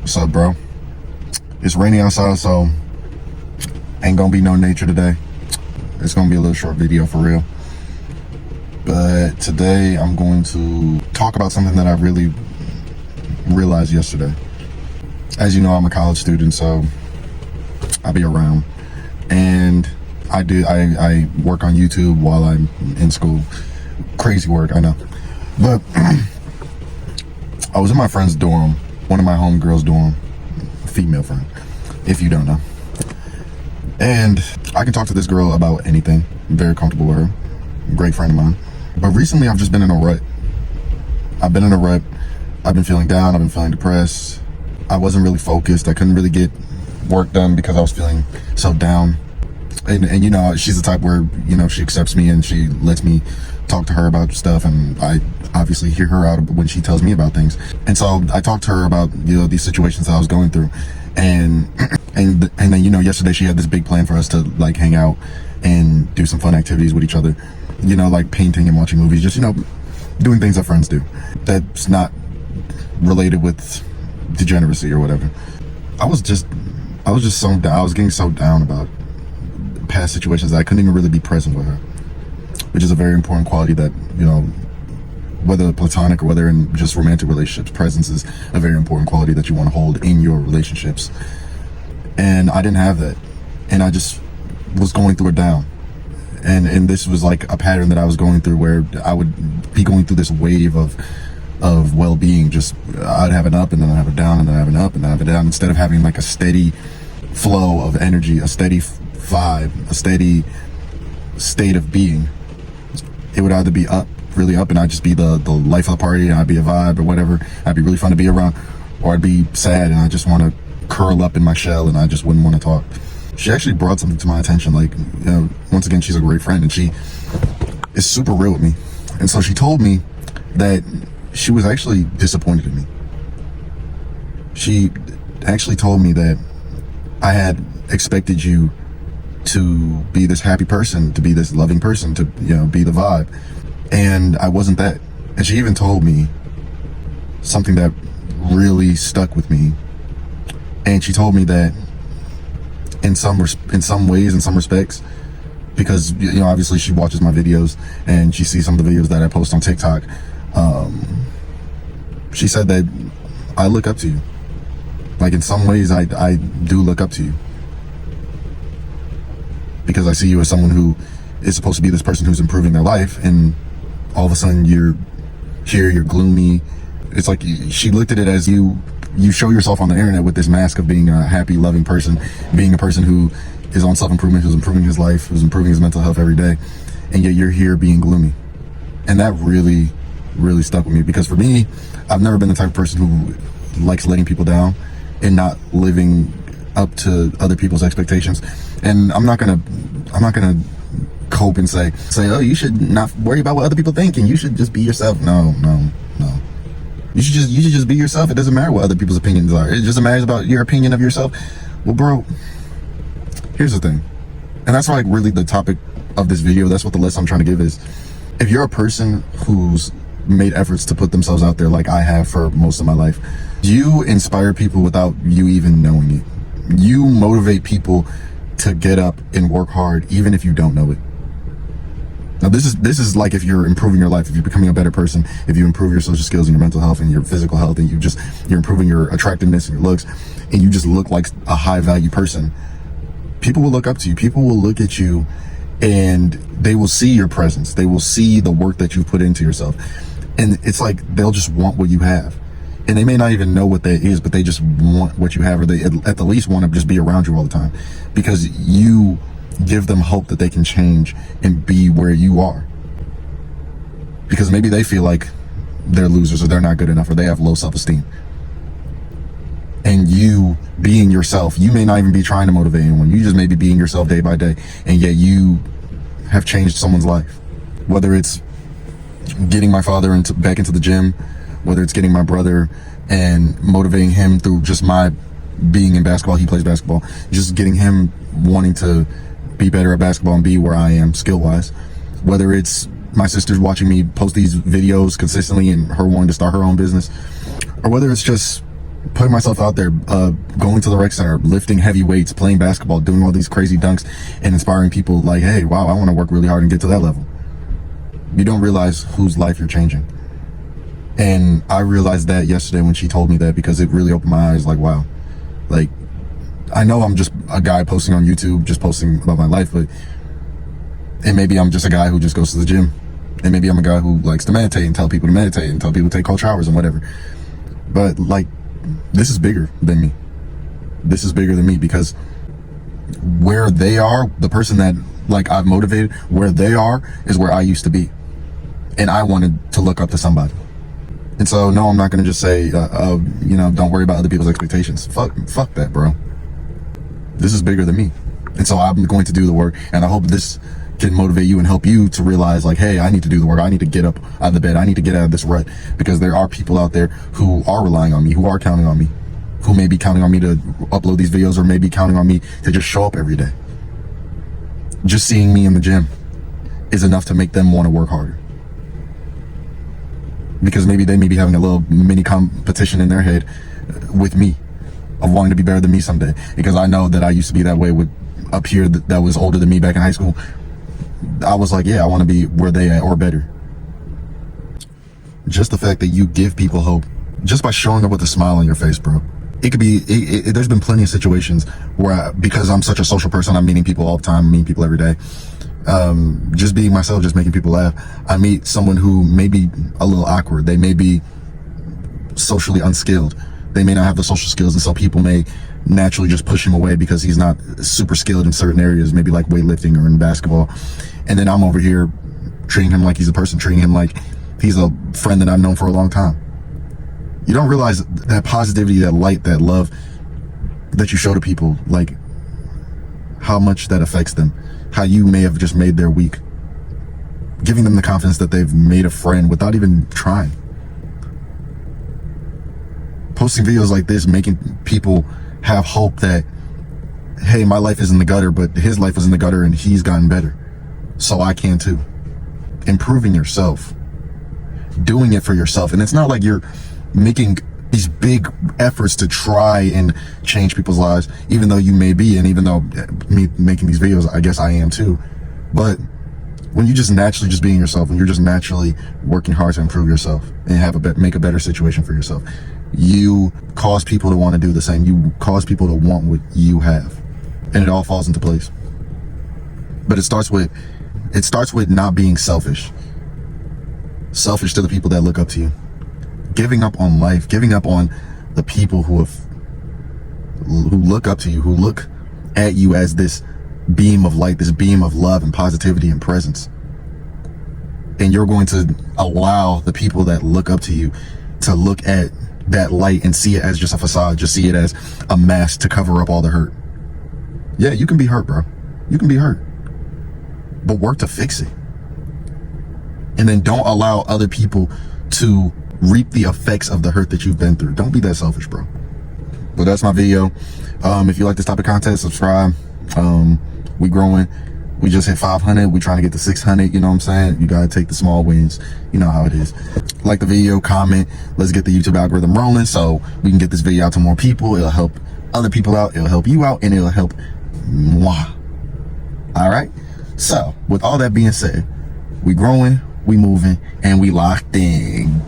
What's up, bro? It's rainy outside, so ain't gonna be no nature today. It's gonna be a little short video for real. But today I'm going to talk about something that I really realized yesterday. As you know, I'm a college student, so I'll be around. And I work on YouTube while I'm in school. Crazy work, I know. But I was in my friend's dorm, one of my homegirls' dorm, female friend, if you don't know. And I can talk to this girl about anything. I'm very comfortable with her. Great friend of mine. But recently I've just been in a rut. I've been in a rut. I've been feeling down. I've been feeling depressed. I wasn't really focused. I couldn't really get work done because I was feeling so down. And you know, she's the type where, you know, she accepts me and she lets me talk to her about stuff, and I obviously hear her out when she tells me about things. And so I talked to her about, you know, these situations that I was going through. And then, you know, yesterday she had this big plan for us to like hang out and do some fun activities with each other, you know, like painting and watching movies, just, you know, doing things that friends do that's not related with degeneracy or whatever. I was just so down. I was getting so down about past situations that I couldn't even really be present with her, which is a very important quality that, you know, whether platonic or whether in just romantic relationships, presence is a very important quality that you want to hold in your relationships. And I didn't have that, and I just was going through it down. And this was like a pattern that I was going through, where I would be going through this wave of well-being. Just I'd have an up and then I'd have a down and then I'd have an up and then I'd have a down, instead of having like a steady flow of energy, a steady vibe, a steady state of being. It would either be up, really up, and I'd just be the life of the party, and I'd be a vibe or whatever. I'd be really fun to be around, or I'd be sad and I just want to curl up in my shell and I just wouldn't want to talk. She actually brought something to my attention. Like, you know, once again, she's a great friend and she is super real with me. And so she told me that she was actually disappointed in me. She actually told me that I had expected you to be this happy person, to be this loving person, to, you know, be the vibe. And I wasn't that. And she even told me something that really stuck with me. And she told me that in some ways, in some respects, because, you know, obviously she watches my videos and she sees some of the videos that I post on TikTok. She said that I look up to you. Like, in some ways I do look up to you, because I see you as someone who is supposed to be this person who's improving their life, and all of a sudden you're here, you're gloomy. It's like she looked at it as you show yourself on the internet with this mask of being a happy, loving person, being a person who is on self-improvement, who's improving his life, who's improving his mental health every day, and yet you're here being gloomy. And that really, really stuck with me, because for me, I've never been the type of person who likes letting people down and not living up to other people's expectations. And I'm not gonna cope and say, oh, you should not worry about what other people think and you should just be yourself. No. You should just be yourself. It doesn't matter what other people's opinions are. It just matters about your opinion of yourself. Well, bro, here's the thing. And that's like really the topic of this video. That's what the lesson I'm trying to give is, if you're a person who's made efforts to put themselves out there like I have for most of my life, you inspire people without you even knowing it. You motivate people to get up and work hard even if you don't know it. Now this is like if you're improving your life, if you're becoming a better person, if you improve your social skills and your mental health and your physical health, and you're improving your attractiveness and your looks, and you just look like a high value person, people will look up to you. People will look at you and they will see your presence. They will see the work that you've put into yourself. And it's like they'll just want what you have. And they may not even know what that is, but they just want what you have, or they at the least want to just be around you all the time, because you give them hope that they can change and be where you are. Because maybe they feel like they're losers, or they're not good enough, or they have low self-esteem. And you being yourself, you may not even be trying to motivate anyone. You just may be being yourself day by day, and yet you have changed someone's life. Whether it's getting my father back into the gym, whether it's getting my brother and motivating him through just my being in basketball. He plays basketball. Just getting him wanting to be better at basketball and be where I am skill-wise. Whether it's my sister's watching me post these videos consistently and her wanting to start her own business, or whether it's just putting myself out there, going to the rec center, lifting heavy weights, playing basketball, doing all these crazy dunks, and inspiring people like, hey, wow, I want to work really hard and get to that level. You don't realize whose life you're changing. And I realized that yesterday when she told me that, because it really opened my eyes. Like, wow, like, I know I'm just a guy posting on YouTube, just posting about my life, and maybe I'm just a guy who just goes to the gym, and maybe I'm a guy who likes to meditate and tell people to meditate and tell people to take cold showers and whatever. But like, this is bigger than me. This is bigger than me, because where they are, the person that like I've motivated, where they are is where I used to be, and I wanted to look up to somebody. And so, no, I'm not going to just say, don't worry about other people's expectations. Fuck that, bro. This is bigger than me. And so I'm going to do the work. And I hope this can motivate you and help you to realize, like, hey, I need to do the work. I need to get up out of the bed. I need to get out of this rut, because there are people out there who are relying on me, who are counting on me, who may be counting on me to upload these videos, or maybe counting on me to just show up every day. Just seeing me in the gym is enough to make them want to work harder. Because maybe they may be having a little mini competition in their head with me of wanting to be better than me someday. Because I know that I used to be that way with a peer that was older than me back in high school. I was like, yeah, I want to be where they are or better. Just the fact that you give people hope just by showing up with a smile on your face, bro. It could be, there's been plenty of situations where because I'm such a social person, I'm meeting people all the time, meeting people every day. Just being myself, just making people laugh. I meet someone who may be a little awkward. They may be socially unskilled. They may not have the social skills, and so people may naturally just push him away because he's not super skilled in certain areas, maybe like weightlifting or in basketball. And then I'm over here treating him like he's a person, treating him like he's a friend that I've known for a long time. You don't realize that positivity, that light, that love that you show to people, like how much that affects them. How you may have just made their week, giving them the confidence that they've made a friend without even trying. Posting videos like this, making people have hope that, hey, my life is in the gutter, but his life was in the gutter and he's gotten better, so I can too. Improving yourself, doing it for yourself. And it's not like you're making these big efforts to try and change people's lives, even though you may be, and even though me making these videos, I guess I am too. But when you just naturally just being yourself, when you're just naturally working hard to improve yourself and make a better situation for yourself, you cause people to want to do the same. You cause people to want what you have, and it all falls into place. But it starts with not being selfish to the people that look up to you. Giving up on life, giving up on the people who look up to you, who look at you as this beam of light, this beam of love and positivity and presence. And you're going to allow the people that look up to you to look at that light and see it as just a facade, just see it as a mask to cover up all the hurt. Yeah, you can be hurt, bro. You can be hurt. But work to fix it. And then don't allow other people to reap the effects of the hurt that you've been through. Don't be that selfish, bro. But that's my video. If you like this type of content, subscribe. We growing. We just hit 500. We trying to get to 600. You know what I'm saying? You gotta take the small wins. You know how it is. Like the video, comment. Let's get the YouTube algorithm rolling so we can get this video out to more people. It'll help other people out. It'll help you out, and it'll help moi. All right. So with all that being said, we growing, we moving, and we locked in.